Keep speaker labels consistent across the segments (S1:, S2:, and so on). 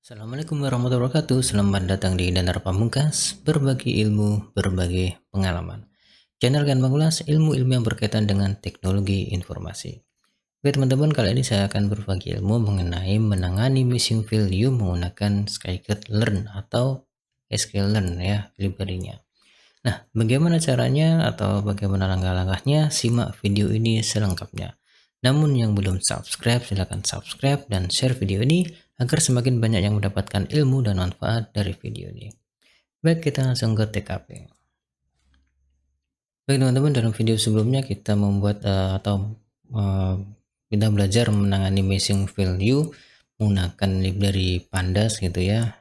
S1: Assalamualaikum warahmatullahi wabarakatuh. Selamat datang di Danar Pamungkas, berbagi ilmu, berbagi pengalaman. Channel Gan Mengulas ilmu-ilmu yang berkaitan dengan teknologi informasi. Oke teman-teman, kali ini saya akan berbagi ilmu mengenai menangani missing value menggunakan Scikit-learn atau sklearn ya, library-nya. Nah, bagaimana caranya atau bagaimana langkah-langkahnya? Simak video ini selengkapnya. Namun yang belum subscribe, silahkan subscribe dan share video ini agar semakin banyak yang mendapatkan ilmu dan manfaat dari video ini. Baik, kita langsung ke TKP. Baik teman-teman, dalam video sebelumnya kita membuat kita belajar menangani missing value menggunakan library pandas gitu ya.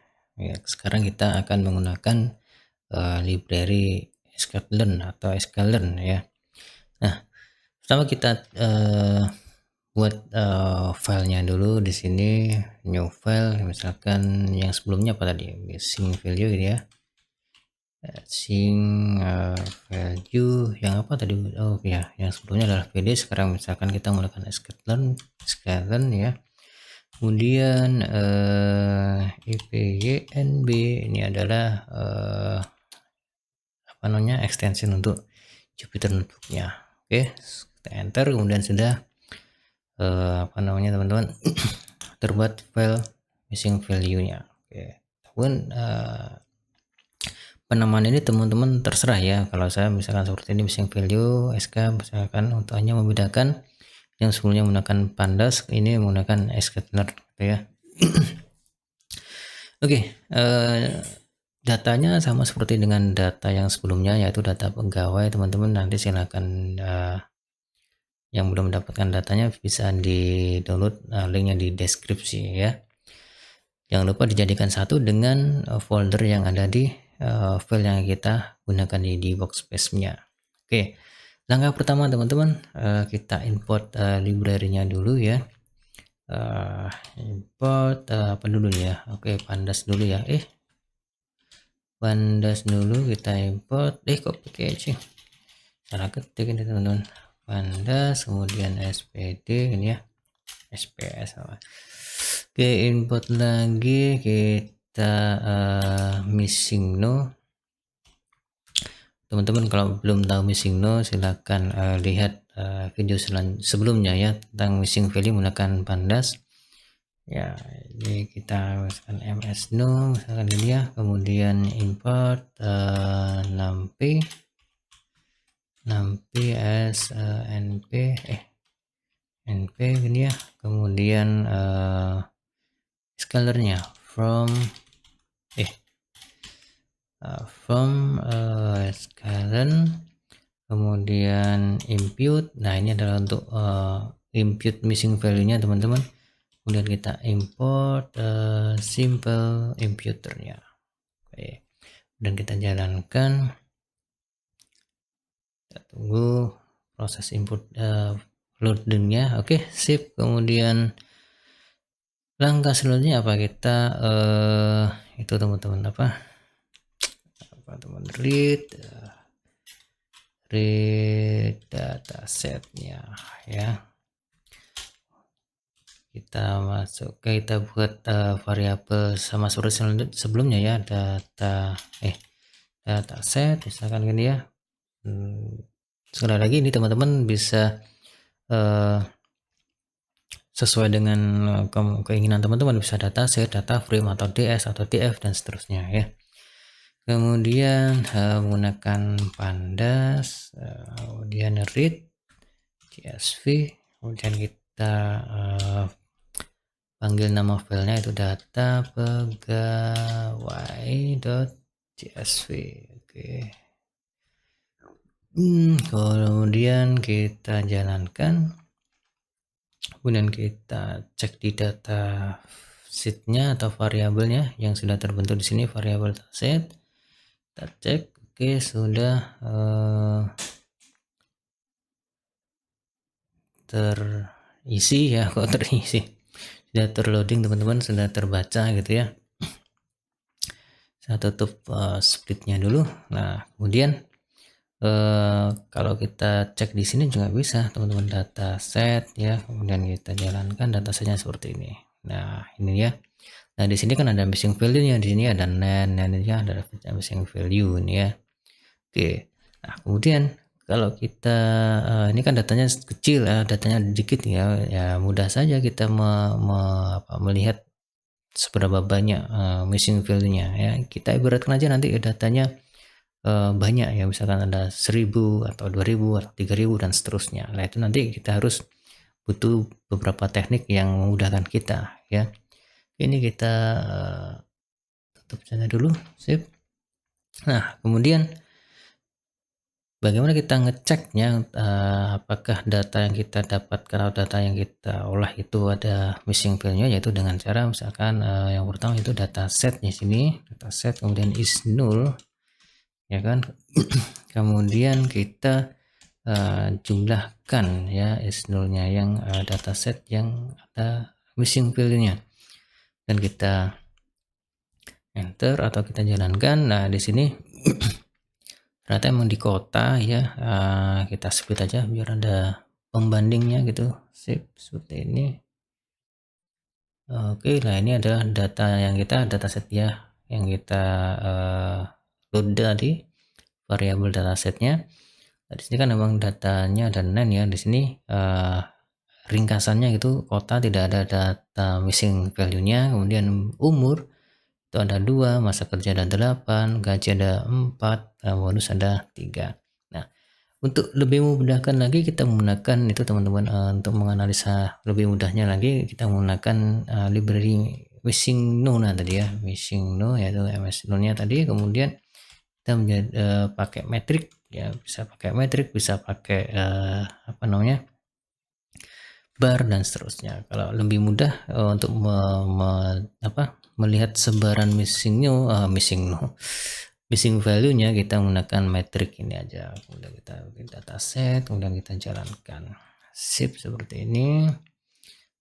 S1: Sekarang kita akan menggunakan library sklearn atau sklearn ya. Nah, pertama kita buat filenya dulu di sini, new file. Misalkan yang sebelumnya apa tadi, missing value gitu ya, missing value yang apa tadi, oh ya yang sebelumnya adalah PD. Sekarang misalkan kita menggunakan sklearn ya, kemudian ipynb ini adalah apa namanya, extension untuk Jupyter Notebook-nya. Oke, kita enter, kemudian sudah apa namanya teman-teman terbuat file missing value-nya. Oke, pun penamaan ini teman-teman terserah ya. Kalau saya misalkan seperti ini, missing value SK misalkan, untuk hanya membedakan yang sebelumnya menggunakan pandas, ini menggunakan sklearn gitu ya. Oke, datanya sama seperti dengan data yang sebelumnya, yaitu data pegawai. Teman-teman nanti silakan yang belum mendapatkan datanya bisa di download, linknya di deskripsi ya. Jangan lupa dijadikan satu dengan folder yang ada di file yang kita gunakan di workspace-nya. Oke, langkah pertama teman-teman, kita import library-nya dulu ya. Import apa dulu ya? Oke, pandas dulu ya. Pandas dulu kita import. Kok packaging, salah ketik ini teman-teman. Pandas, kemudian spd ini ya, sps. Oke, import lagi kita missing no. Teman-teman kalau belum tahu missing no, silahkan lihat video sebelumnya ya tentang missing value menggunakan pandas ya. Ini kita misalkan ms no misalkan ini ya, kemudian import numpy as np ini ya, kemudian sklearn-nya from sklearn, kemudian impute. Nah, ini adalah untuk impute missing value-nya teman-teman. Kemudian kita import simple imputer-nya. Oke, dan kita jalankan. Kita tunggu proses input loading-nya. Oke, sip. Kemudian langkah selanjutnya apa, kita itu teman-teman teman read datasetnya ya. Kita masuk, kita buat variabel sama seperti sebelumnya ya, dataset misalkan gini ya. Sekali lagi ini teman-teman bisa sesuai dengan keinginan teman-teman, bisa dataset, data frame atau ds atau df dan seterusnya ya. Kemudian menggunakan pandas, kemudian read csv, kemudian kita panggil nama filenya itu data pegawai.csv. Oke. Kemudian kita jalankan, kemudian kita cek di data sheet-nya atau variabelnya yang sudah terbentuk di sini, variabel dataset. Kita cek, oke, sudah terisi ya, kok terisi, sudah terloading teman-teman, sudah terbaca gitu ya. Saya tutup splitnya dulu. Nah, kemudian kalau kita cek di sini juga bisa teman-teman, dataset ya, kemudian kita jalankan datasetnya seperti ini. Nah, ini ya Nah, di sini kan ada missing value-nya, di sini ada NaN ya, ada missing value ini ya. Oke. Nah, kemudian kalau kita ini kan datanya kecil ya, datanya dikit ya, ya mudah saja kita melihat seberapa banyak missing value-nya ya. Kita ibaratkan aja nanti datanya banyak ya, misalkan ada 1000 atau 2000 atau 3000 dan seterusnya. Nah, itu nanti kita harus butuh beberapa teknik yang memudahkan kita ya. Ini kita tutup saja dulu, sip. Nah, kemudian bagaimana kita ngeceknya apakah data yang kita dapatkan atau data yang kita olah itu ada missing value-nya, yaitu dengan cara misalkan yang pertama itu dataset di sini, dataset kemudian is null ya kan. Kemudian kita jumlahkan ya is null-nya yang dataset yang ada missing value-nya dan kita enter atau kita jalankan. Nah, di sini ternyata emang di kota ya, kita split aja biar ada pembandingnya gitu, sip seperti ini. Oke, nah ini adalah data yang kita dataset ya, yang kita load tadi variabel datasetnya. Nah, di sini kan memang datanya ada NaN ya, di sini ringkasannya gitu, kota tidak ada data missing value-nya, kemudian umur itu ada 2, masa kerja ada 8, gaji ada 4, bonus ada 3. Nah, untuk lebih memudahkan lagi kita menggunakan itu teman-teman, untuk menganalisa lebih mudahnya lagi kita menggunakan library missing no tadi ya, missing no yaitu ms no-nya tadi, kemudian kita pakai metrik ya, bisa pakai metrik, bisa pakai apa namanya, bar dan seterusnya. Kalau lebih mudah untuk melihat sebaran missing value-nya, kita menggunakan metrik ini aja. Kemudian kita bikin dataset, kemudian kita jalankan. Sip seperti ini.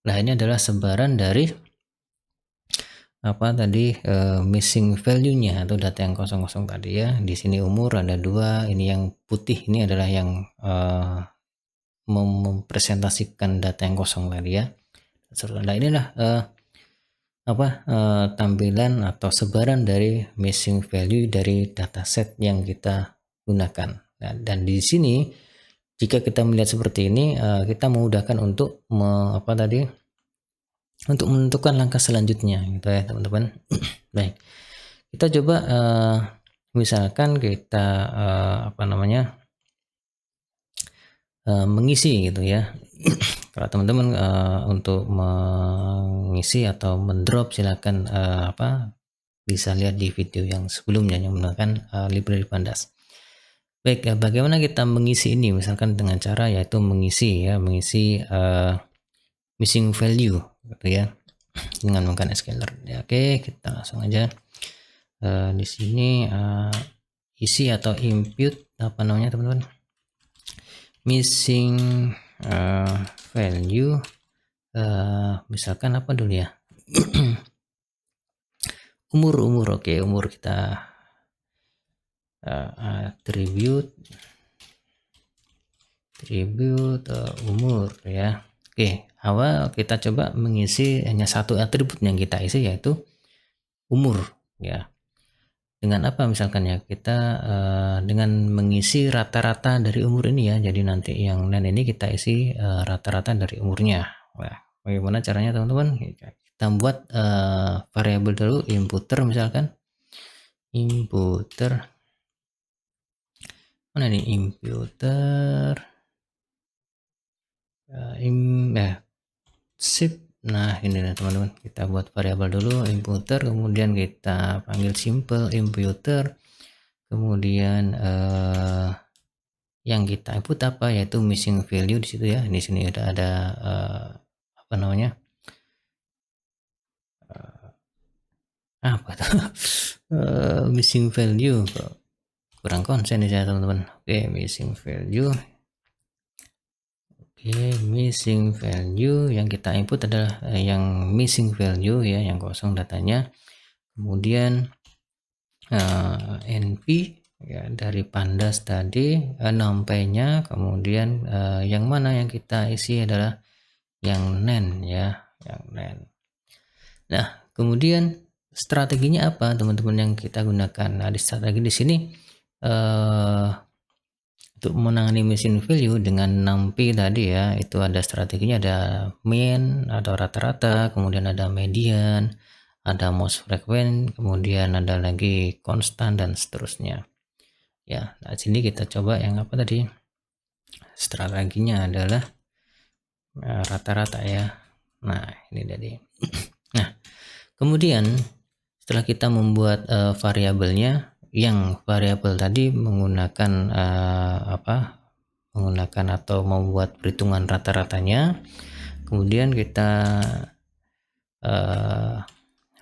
S1: Nah, ini adalah sebaran dari missing value-nya atau data yang kosong-kosong tadi ya. Di sini umur ada 2, ini yang putih ini adalah yang mempresentasikan data yang kosong tadi ya. Nah, inilah tampilan atau sebaran dari missing value dari dataset yang kita gunakan. Nah, dan di sini jika kita melihat seperti ini, kita memudahkan untuk untuk menentukan langkah selanjutnya gitu ya teman-teman. Baik, kita coba misalkan kita mengisi gitu ya. Kalau teman-teman untuk mengisi atau mendrop silakan bisa lihat di video yang sebelumnya yang menggunakan library Pandas. Baik, bagaimana kita mengisi ini? Misalkan dengan cara yaitu mengisi missing value gitu ya dengan menggunakan scalar. Ya, oke, kita langsung aja di sini isi atau impute teman-teman, missing value misalkan apa dulu ya. umur. Oke, umur kita attribute umur ya. Oke, awal kita coba mengisi hanya satu atribut yang kita isi yaitu umur ya. Dengan apa misalkan ya, kita dengan mengisi rata-rata dari umur ini ya. Jadi nanti yang NaN ini kita isi rata-rata dari umurnya. Wah, bagaimana caranya teman-teman? Kita buat variabel dulu, inputer misalkan. Inputer mana nih, inputer sip. Nah, ini teman-teman, kita buat variabel dulu inputer, kemudian kita panggil simple inputer, kemudian yang kita input apa, yaitu missing value di situ ya. Di sini ada missing value, kurang konsen ya teman-teman. Oke, missing value. Oke, missing value yang kita input adalah yang missing value ya, yang kosong datanya. Kemudian np ya dari Pandas tadi, numpy-nya, kemudian yang mana yang kita isi adalah yang NaN ya, yang NaN. Nah, Kemudian strateginya apa teman-teman yang kita gunakan? Nah, di strategi di sini untuk menangani missing value dengan 6P tadi ya, itu ada strateginya, ada mean, ada rata-rata, kemudian ada median, ada most frequent, kemudian ada lagi konstan dan seterusnya. Ya, nah sini kita coba yang apa tadi? Strateginya adalah rata-rata ya. Nah, ini tadi. Nah, kemudian setelah kita membuat variabelnya, yang variabel tadi menggunakan menggunakan atau membuat perhitungan rata-ratanya, kemudian kita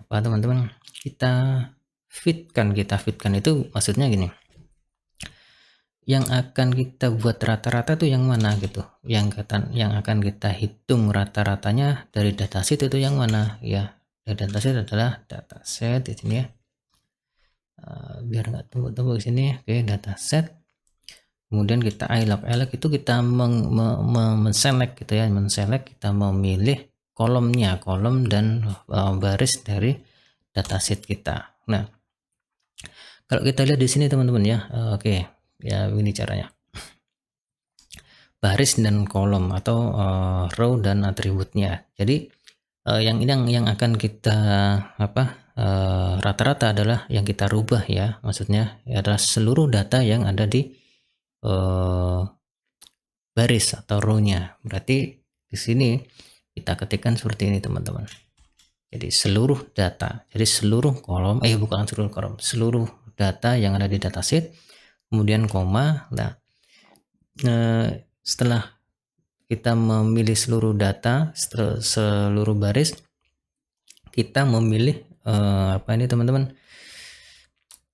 S1: apa teman-teman, kita fitkan itu maksudnya gini, yang akan kita buat rata-rata itu yang mana gitu, yang akan kita hitung rata-ratanya dari dataset itu yang mana ya. Dari dataset adalah dataset di sini ya. Biar nggak tunggu-tunggu di sini. Oke, dataset. Kemudian kita elect itu kita men-select gitu ya, men-select, kita memilih kolomnya, kolom dan baris dari dataset kita. Nah, kalau kita lihat di sini teman-teman ya, oke ya, ini caranya. Baris dan kolom atau row dan atributnya. Jadi yang akan kita rata-rata adalah yang kita rubah ya, maksudnya adalah seluruh data yang ada di baris atau row-nya. Berarti di sini kita ketikkan seperti ini teman-teman. Jadi seluruh data, jadi seluruh kolom, bukan seluruh kolom, seluruh data yang ada di dataset, kemudian koma. Nah, setelah kita memilih seluruh data, seluruh baris, kita memilih apa ini teman-teman,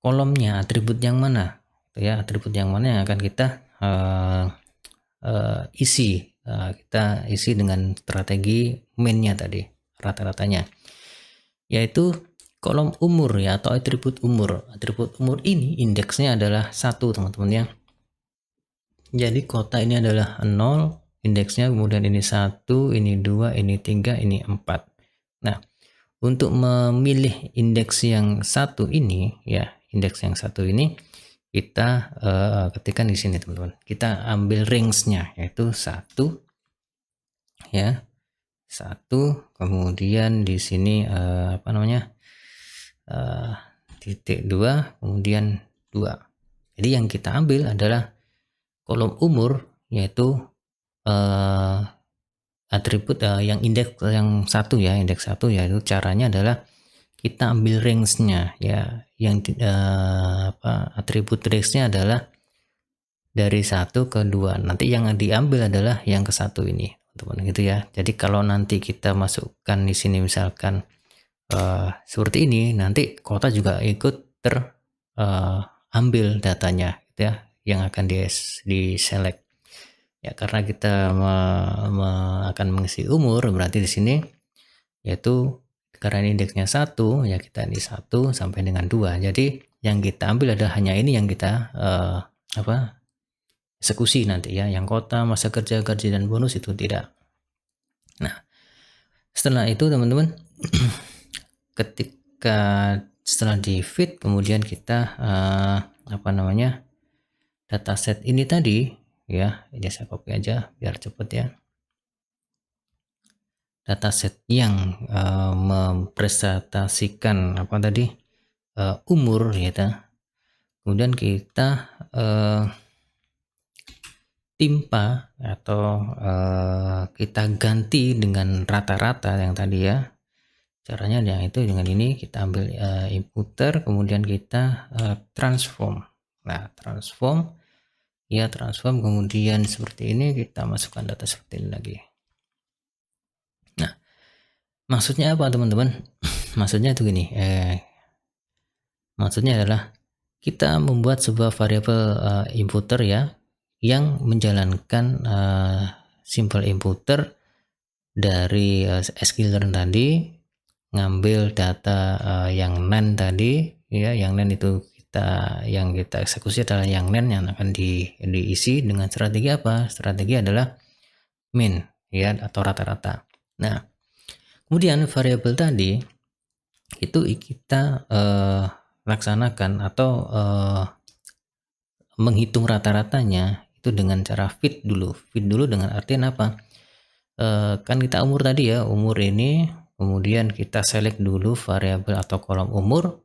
S1: kolomnya, atribut yang mana ya, atribut yang mana yang akan kita isi. Kita isi dengan strategi main-nya tadi, rata-ratanya, yaitu kolom umur ya, atau atribut umur. Atribut umur ini indeksnya adalah 1 teman-teman ya. Jadi kota ini adalah 0 indeksnya, kemudian ini 1, ini 2, ini 3, ini 4. Nah, untuk memilih indeks yang 1 ini ya, indeks yang 1 ini kita ketikkan di sini teman-teman. Kita ambil range-nya yaitu 1 ya. 1, kemudian di sini titik 2, kemudian 2. Jadi yang kita ambil adalah kolom umur, yaitu atribut yang indeks yang 1 ya, indeks 1, yaitu caranya adalah kita ambil range-nya ya, yang atribut range-nya adalah dari 1 ke 2. Nanti yang diambil adalah yang ke 1 ini, teman-teman gitu ya. Jadi kalau nanti kita masukkan di sini misalkan seperti ini, nanti kota juga ikut terambil datanya gitu ya, yang akan di select ya, karena kita akan mengisi umur, berarti di sini yaitu karena ini indeksnya 1 ya, kita ini 1 sampai dengan 2. Jadi yang kita ambil adalah hanya ini yang kita eksekusi nanti ya, yang kota, masa kerja, gaji dan bonus itu tidak. Nah, setelah itu teman-teman ketika setelah di fit, kemudian kita dataset ini tadi ya, ini saya copy aja biar cepet ya. Dataset yang mempresentasikan umur gitu. Kemudian kita timpa atau kita ganti dengan rata-rata yang tadi ya. Caranya yang itu dengan ini, kita ambil inputer, kemudian kita transform. Nah, transform, kemudian seperti ini, kita masukkan data seperti ini lagi. Nah, maksudnya apa teman-teman? Maksudnya itu gini, maksudnya adalah kita membuat sebuah variabel inputer ya, yang menjalankan simple inputer dari sklearn tadi, ngambil data yang NaN tadi ya, yang NaN itu yang kita eksekusi adalah yang NaN yang akan diisi dengan strategi apa? Strategi adalah min ya, atau rata-rata. Nah, kemudian variabel tadi itu kita laksanakan atau menghitung rata-ratanya itu dengan cara fit dulu. Fit dulu dengan artian apa? Kan kita umur tadi ya, umur ini, kemudian kita select dulu variabel atau kolom umur,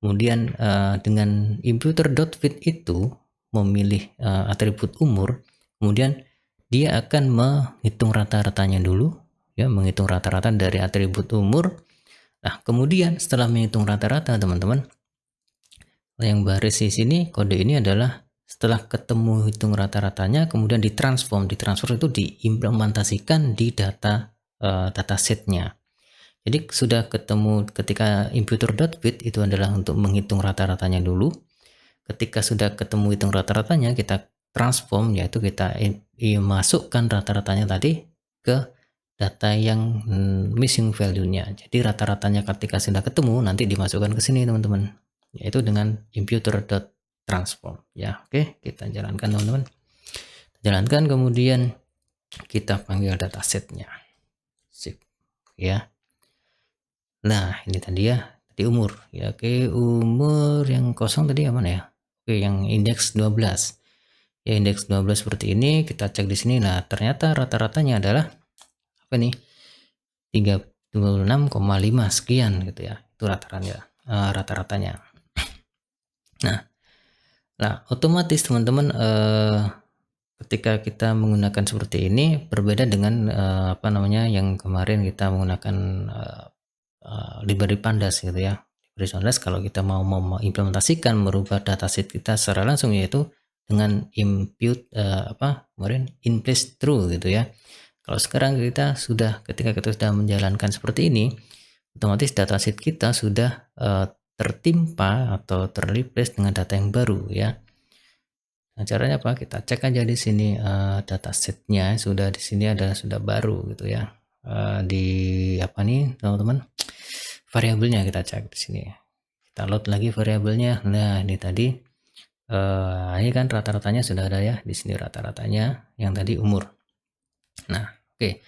S1: kemudian dengan imputer.fit itu memilih atribut umur, kemudian dia akan menghitung rata-ratanya dulu, ya, menghitung rata-rata dari atribut umur. Nah, kemudian setelah menghitung rata-rata, teman-teman, yang baris di sini kode ini adalah setelah ketemu hitung rata-ratanya, kemudian ditransform itu diimplementasikan di datasetnya. Jadi sudah ketemu ketika imputer.fit itu adalah untuk menghitung rata-ratanya dulu. Ketika sudah ketemu hitung rata-ratanya, kita transform, yaitu kita masukkan rata-ratanya tadi ke data yang missing value-nya. Jadi rata-ratanya ketika sudah ketemu nanti dimasukkan ke sini, teman-teman, yaitu dengan imputer.transform. Ya, oke, kita jalankan, teman-teman. Jalankan, kemudian kita panggil datasetnya. Sip, ya. Nah, ini tadi ya, tadi umur. Ya, oke, umur yang kosong tadi yang mana ya? Oke, yang indeks 12. Ya, indeks 12 seperti ini, kita cek di sini. Nah, ternyata rata-ratanya adalah apa nih? 36,5 sekian gitu ya. Itu rata-ratanya. Nah, otomatis teman-teman ketika kita menggunakan seperti ini berbeda dengan apa namanya yang kemarin kita menggunakan library pandas gitu ya. Library pandas kalau kita mau mengimplementasikan merubah dataset kita secara langsung, yaitu dengan impute kemarin in place true gitu ya. Kalau sekarang ketika kita sudah menjalankan seperti ini, otomatis dataset kita sudah tertimpa atau terreplace dengan data yang baru ya. Nah, caranya apa? Kita cek aja di sini datasetnya sudah di sini sudah baru gitu ya. Di apa nih, teman-teman? Variabelnya kita cek di sini. Kita load lagi variabelnya. Nah, ini tadi ini kan rata-ratanya sudah ada ya di sini, rata-ratanya yang tadi umur. Nah, oke.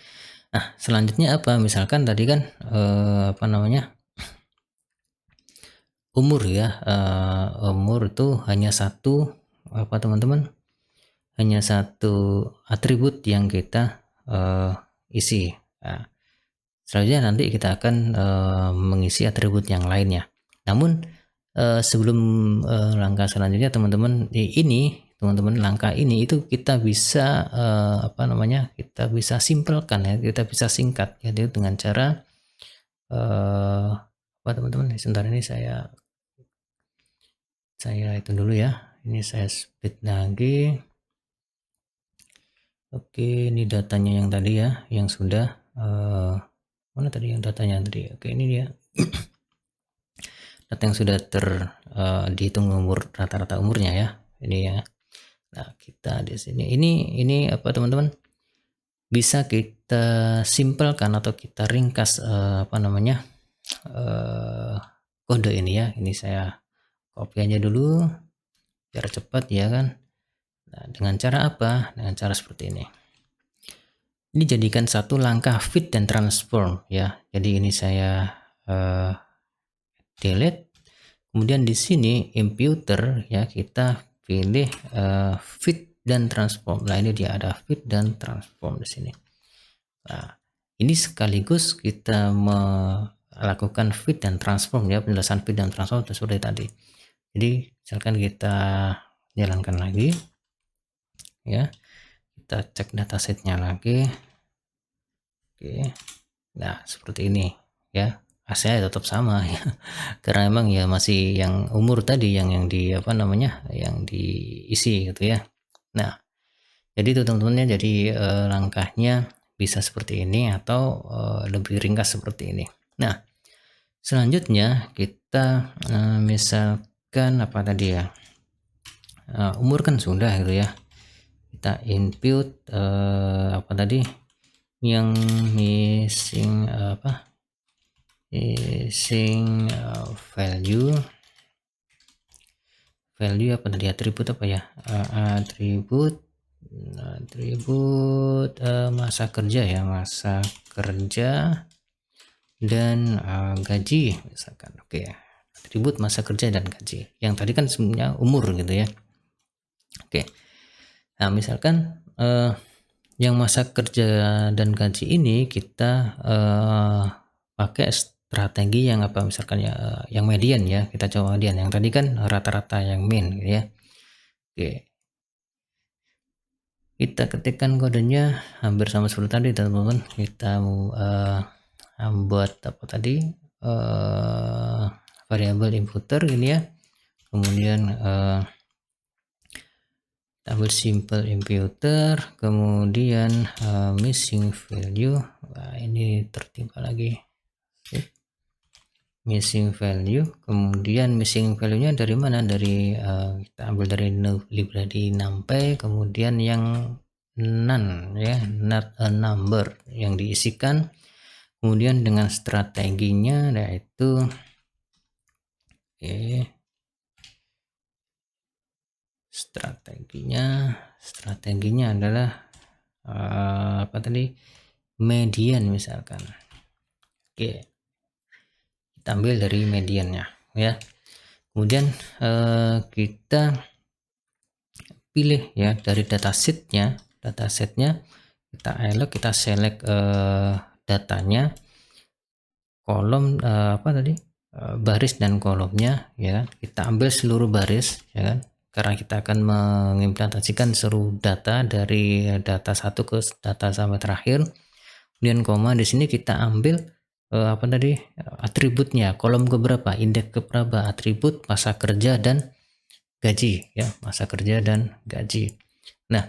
S1: Nah, selanjutnya apa? Misalkan tadi kan apa namanya? Umur ya. Umur itu hanya satu apa, teman-teman? Hanya satu atribut yang kita isi. Nah, selanjutnya nanti kita akan mengisi atribut yang lainnya. Namun sebelum langkah selanjutnya, teman-teman, langkah ini itu kita bisa apa namanya? Kita bisa simpelkan ya, kita bisa singkat ya, dengan cara apa, teman-teman? Sebentar, ini saya itu dulu ya. Ini saya speed lagi. Oke, ini datanya yang tadi ya, yang sudah mana tadi yang datanya tadi. Oke, ini dia. Data yang sudah dihitung umur, rata-rata umurnya ya. Ini ya. Nah, kita di sini ini apa, teman-teman? Bisa kita simpelkan atau kita ringkas apa namanya? Kode ini ya. Ini saya copy aja dulu biar cepat ya kan. Nah, dengan cara apa? Dengan cara seperti ini. Ini jadikan satu langkah fit dan transform ya. Jadi ini saya delete. Kemudian di sini imputer ya, kita pilih fit dan transform. Nah, ini dia ada fit dan transform di sini. Nah, ini sekaligus kita melakukan fit dan transform ya, penjelasan fit dan transform seperti tadi. Jadi misalkan kita jalankan lagi ya, kita cek datasetnya lagi. Oke, nah seperti ini ya, hasilnya tetap sama ya, karena memang ya masih yang umur tadi yang di apa namanya yang diisi gitu ya. Nah, jadi itu teman-teman ya, jadi langkahnya bisa seperti ini atau lebih ringkas seperti ini. Nah, selanjutnya kita misalkan apa tadi ya, umur kan sudah gitu ya, kita input apa tadi yang missing apa, missing value apa tadi, atribut apa ya, atribut masa kerja ya, masa kerja dan gaji misalkan. Oke, atribut masa kerja dan gaji. Yang tadi kan sebenarnya umur gitu ya. Oke, nah misalkan yang masa kerja dan gaji ini kita pakai strategi yang apa, misalkan ya yang median ya, kita coba median. Yang tadi kan rata-rata yang mean gitu ya. Oke, kita ketikkan kodenya hampir sama seperti tadi teman-teman. Kita mau buat apa tadi, variabel inputer ini ya, kemudian kita ambil simple imputer, kemudian missing value. Wah, ini tertimpa lagi. Missing value, kemudian missing value nya dari mana, dari kita ambil dari library numpy, kemudian yang none ya, not a number yang diisikan, kemudian dengan strateginya yaitu strateginya adalah apa tadi, median misalkan. Oke, kita ambil dari mediannya ya, kemudian kita pilih ya dari datasetnya kita elok, kita select datanya, kolom apa tadi, baris dan kolomnya ya, kita ambil seluruh baris ya kan, karena kita akan mengimplementasikan seluruh data dari data 1 ke data sampai terakhir. Kemudian koma, di sini kita ambil apa tadi, atributnya, kolom keberapa, indeks keberapa, atribut masa kerja dan gaji ya, masa kerja dan gaji. Nah,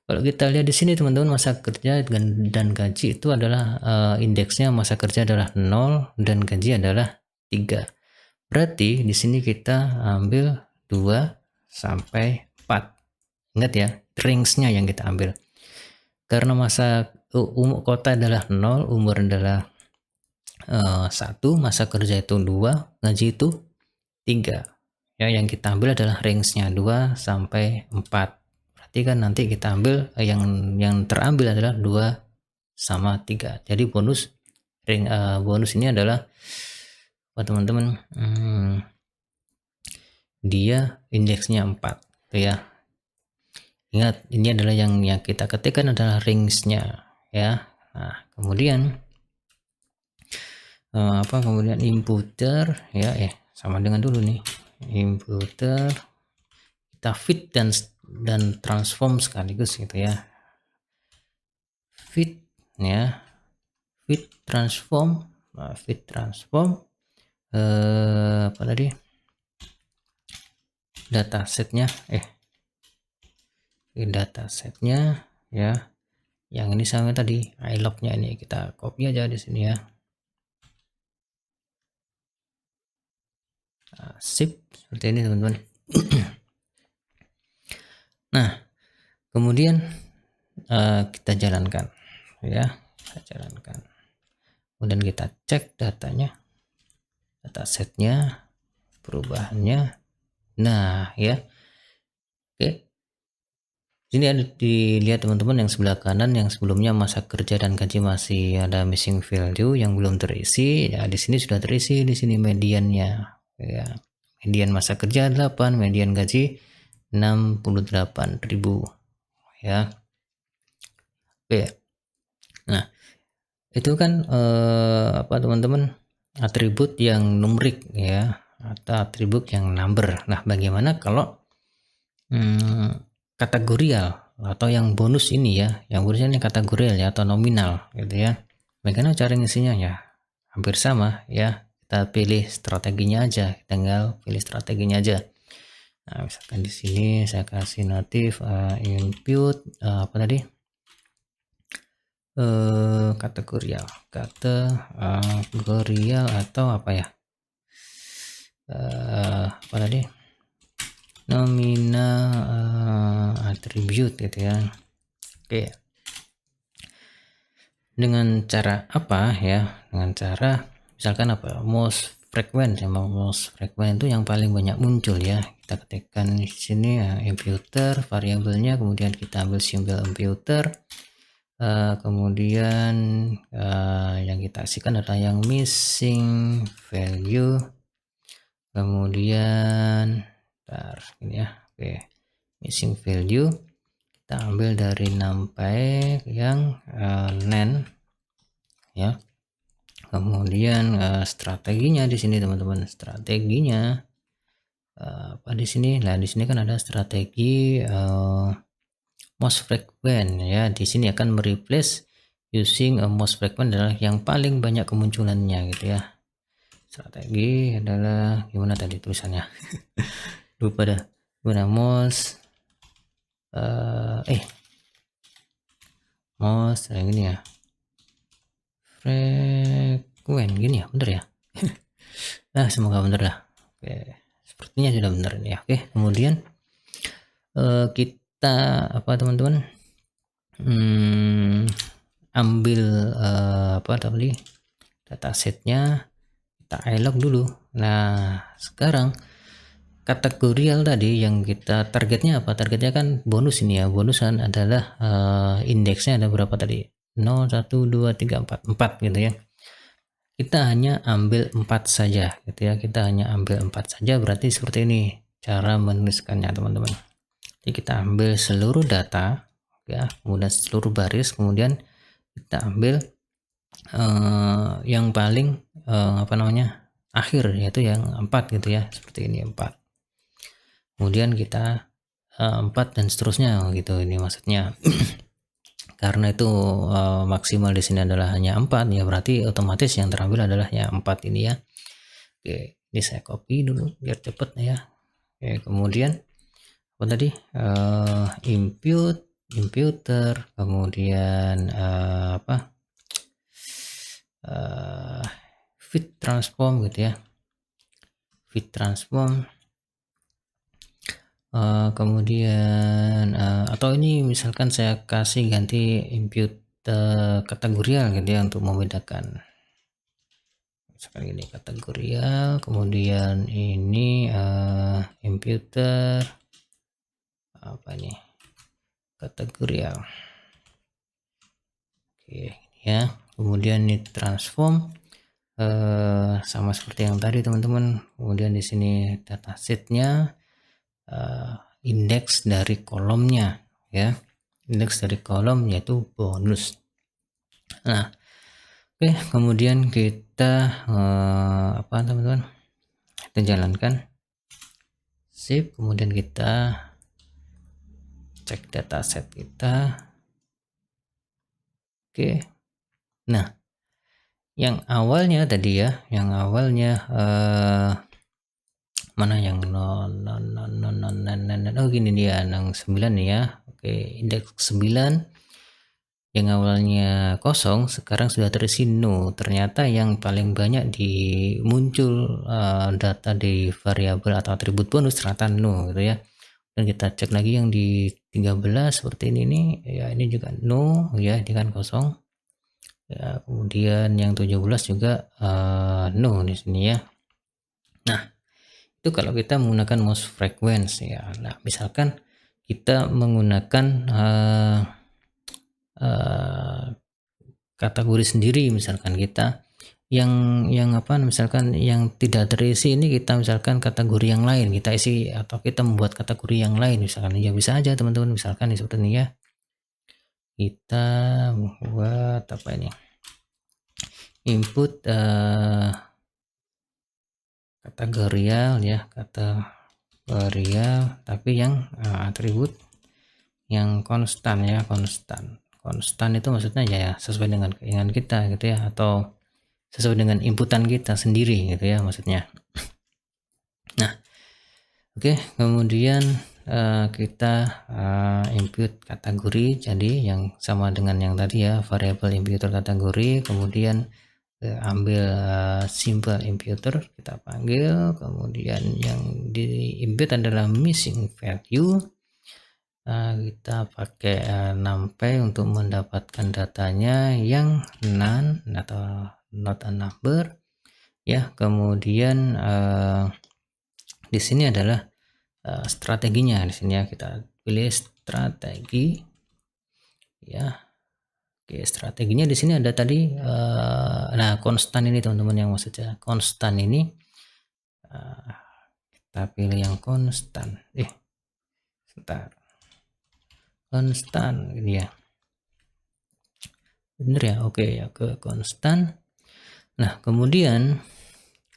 S1: kalau kita lihat di sini teman-teman, masa kerja dan gaji itu adalah indeksnya, masa kerja adalah 0 dan gaji adalah 3. Berarti di sini kita ambil 2 sampai 4. Ingat ya, range-nya yang kita ambil. Karena masa kota adalah 0, umur adalah 1, masa kerja itu 2, gaji itu 3. Ya, yang kita ambil adalah range-nya 2 sampai 4. Berarti kan nanti kita ambil yang terambil adalah 2 sama 3. Jadi bonus ini adalah apa teman-teman, dia indeksnya 4 ya. Ingat, ini adalah yang kita ketikkan adalah range-nya ya. Nah, kemudian kemudian inputer ya, sama dengan dulu nih, inputer kita fit dan transform sekaligus gitu ya. Fit ya, fit transform apa tadi, datasetnya ya, yang ini sama tadi ilog-nya, ini kita copy aja di sini ya. Sip, seperti ini teman-teman. Nah, kemudian kita jalankan ya, kemudian kita cek datanya, datasetnya, perubahannya. Nah ya, oke, sini ada dilihat teman-teman, yang sebelah kanan yang sebelumnya masa kerja dan gaji masih ada missing value yang belum terisi ya, di sini sudah terisi, di sini mediannya ya, median masa kerja 8, median gaji 68.000 ya. Oke, nah itu kan apa teman-teman, atribut yang numerik ya, atau atribut yang number. Nah, bagaimana kalau kategorial atau yang bonus ini ya, yang bonusnya ini kategorial ya, atau nominal gitu ya. Bagaimana cara ngisinya ya? Hampir sama ya, kita pilih strateginya aja, tinggal pilih strateginya aja. Nah, misalkan di sini saya kasih native input apa tadi, kategorial atau apa ya, apa tadi, nominal attribute gitu ya. Oke, dengan cara apa ya, dengan cara misalkan apa, most frequent ya, most frequent itu yang paling banyak muncul ya. Kita ketikkan di sini ya, imputer variabelnya, kemudian kita ambil simbol imputer, Kemudian yang kita kasihkan adalah yang missing value, kemudian ini ya, oke, missing value kita ambil dari numpy yang len ya. Kemudian strateginya di sini teman-teman, strateginya apa di sini? Nah, di sini kan ada strategi most frequent ya. Di sini akan mereplace using most frequent adalah yang paling banyak kemunculannya gitu ya. Strategi adalah gimana tadi tulisannya? Lupa dah. Gimana most most yang ini ya. Frequent gini ya, bener ya? Nah, semoga bener lah. Oke, sepertinya sudah benar ini ya. Oke, kemudian kita apa teman-teman? Ambil apa tadi datasetnya, kita ilog dulu. Nah, sekarang kategorial tadi yang kita targetnya apa? Targetnya kan bonus ini ya. Bonusan adalah indeksnya ada berapa tadi? 0, 1, 2, 3, 4 gitu ya. Kita hanya ambil 4 saja gitu ya. Kita hanya ambil 4 saja, berarti seperti ini cara menuliskannya teman-teman. Jadi kita ambil seluruh data ya, kemudian seluruh baris, kemudian kita ambil yang paling apa namanya akhir, yaitu yang 4 gitu ya, seperti ini 4. Kemudian kita 4 dan seterusnya gitu, ini maksudnya. Karena itu maksimal di sini adalah hanya 4 ya, berarti otomatis yang terambil adalah yang 4 ini ya. Oke, ini saya copy dulu biar cepet ya. Oke, kemudian apa tadi? Imputer, kemudian fit transform gitu ya, fit transform, kemudian atau ini misalkan saya kasih ganti impute kategorial gitu ya, untuk membedakan. Misalkan ini kategorial, kemudian ini imputer apa ini kategorial. Oke ya, kemudian ini transform sama seperti yang tadi teman-teman. Kemudian di sini datasetnya indeks dari kolomnya ya, indeks dari kolom yaitu bonus. Nah, oke, kemudian kita apa teman-teman, kita jalankan save, kemudian kita cek dataset kita. Oke, nah yang awalnya tadi ya, yang awalnya mana yang oh gini dia, yang 9 nih ya. Oke, indeks 9 yang awalnya kosong sekarang sudah terisi no. Ternyata yang paling banyak muncul data di variabel atau atribut bonus ternyata no gitu ya. Dan kita cek lagi yang di 13 seperti ini nih ya, ini juga no ya, ini kan kosong ya. Kemudian yang 17 juga no di sini ya. Nah, itu kalau kita menggunakan most frequent ya. Nah, misalkan kita menggunakan kategori sendiri, misalkan kita yang apa, misalkan yang tidak terisi ini kita misalkan kategori yang lain kita isi, atau kita membuat kategori yang lain misalkan, ya bisa aja teman-teman. Misalkan seperti ini ya, kita buat apa ini, input kategorial ya, kategorial tapi yang atribut yang konstan ya, konstan itu maksudnya ya sesuai dengan keinginan kita gitu ya, atau sesuai dengan inputan kita sendiri gitu ya maksudnya. Nah, oke, kemudian kita input kategori, jadi yang sama dengan yang tadi ya, variable imputer kategori, kemudian ambil simple imputer kita panggil, kemudian yang di input adalah missing value. Kita pakai numpy untuk mendapatkan datanya yang none atau not a number ya. Kemudian di sini adalah strateginya. Di sini ya kita pilih strategi ya, Oke, strateginya di sini ada tadi, nah konstan ini teman-teman yang maksudnya konstan ini, kita pilih yang konstan. Sebentar, konstan ini ya. Bener ya, oke ya, ke konstan. Nah kemudian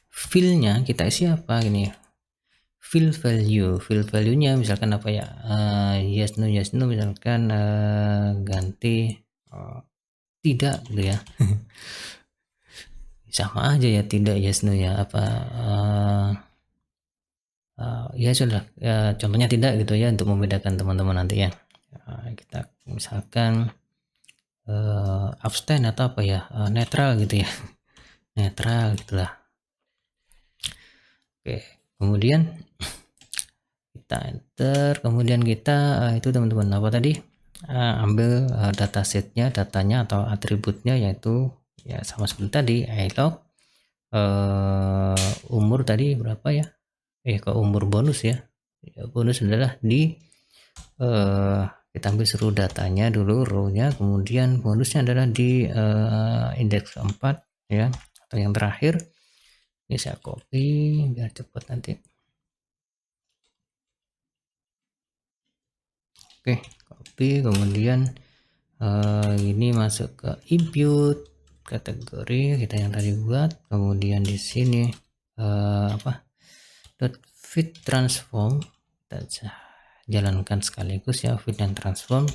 S1: fill-nya kita isi apa gini ya, fill value nya misalkan apa ya, yes no misalkan, ganti tidak gitu ya. Sama aja ya, tidak yes no ya, apa ya sudah ya, contohnya tidak gitu ya untuk membedakan teman-teman nanti ya. Kita misalkan abstain atau apa ya, netral gitu ya. Netral gitulah. Oke, kemudian kita enter, kemudian kita itu teman-teman apa tadi, ambil datasetnya, datanya atau atributnya, yaitu ya sama seperti tadi ilog, umur tadi berapa ya, ke umur bonus ya, bonus adalah di kita ambil seluruh datanya dulu, row-nya, kemudian bonusnya adalah di indeks 4 ya, atau yang terakhir. Ini saya copy biar cepat nanti. Oke, copy, kemudian ini masuk ke impute kategori kita yang tadi buat, kemudian di sini dot fit transform, kita jalankan sekaligus ya, fit dan transform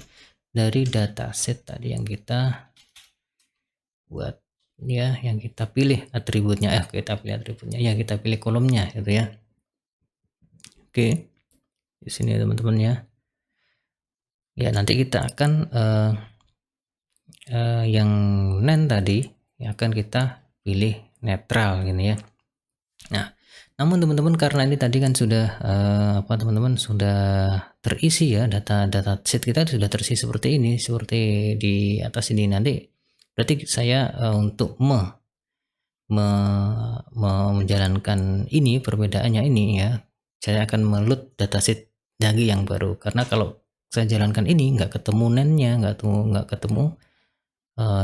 S1: dari dataset tadi yang kita buat ya, yang kita pilih atributnya, kita pilih kolomnya gitu ya. Oke, di sini teman-teman ya. Ya nanti kita akan yang nen tadi akan kita pilih netral gini ya. Nah, namun teman-teman karena ini tadi kan sudah teman-teman sudah terisi ya, data sheet kita sudah terisi seperti ini, seperti di atas ini. Nanti berarti saya untuk menjalankan ini, perbedaannya ini ya, saya akan meload dataset lagi yang baru, karena kalau saya jalankan ini nggak ketemu nennya, nggak ketemu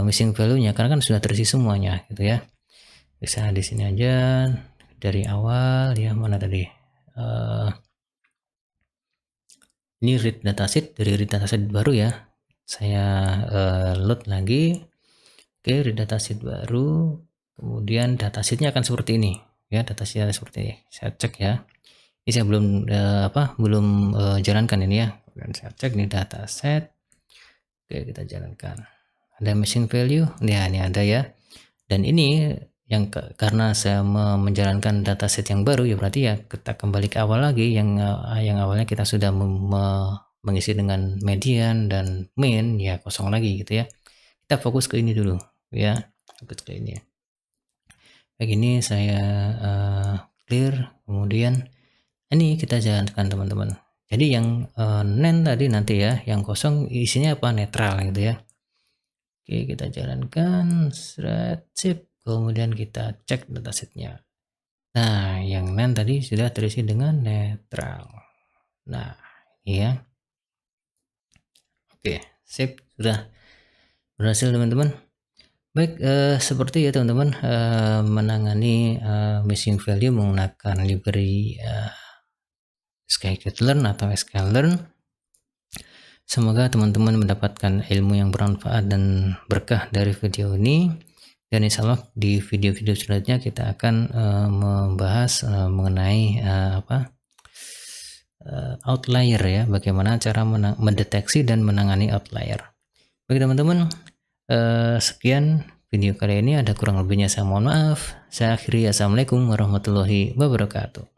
S1: missing value-nya, karena kan sudah terisi semuanya gitu ya. Bisa di sini aja dari awal ya, mana tadi ini read dataset, dari read dataset baru ya, saya load lagi. Oke, read dataset baru, kemudian datasetnya akan seperti ini ya, datasetnya seperti ini. Saya cek ya, ini saya belum belum jalankan ini ya, dan saya cek nih dataset. Oke, kita jalankan. Ada missing value ya, ini ada ya, dan ini yang karena saya menjalankan dataset yang baru ya, berarti ya kita kembali ke awal lagi, yang awalnya kita sudah mengisi dengan median dan mean ya, kosong lagi gitu ya. Kita fokus ke ini dulu ya, fokus ke ini. Kayak gini saya clear, kemudian ini kita jalankan teman-teman. Jadi yang nen tadi nanti ya, yang kosong isinya apa, netral gitu ya. Oke, kita jalankan sip, kemudian kita cek datasetnya. Nah, yang nen tadi sudah terisi dengan netral. Nah, ini ya. Oke, sip, sudah berhasil teman-teman. Baik, seperti ya teman-teman, menangani missing value menggunakan library scikit-learn atau sklearn. Semoga teman-teman mendapatkan ilmu yang bermanfaat dan berkah dari video ini, dan insya Allah di video-video selanjutnya kita akan membahas mengenai outlier ya, bagaimana cara mendeteksi dan menangani outlier. Baik teman-teman, sekian video kali ini, ada kurang lebihnya saya mohon maaf. Saya akhiri, assalamualaikum warahmatullahi wabarakatuh.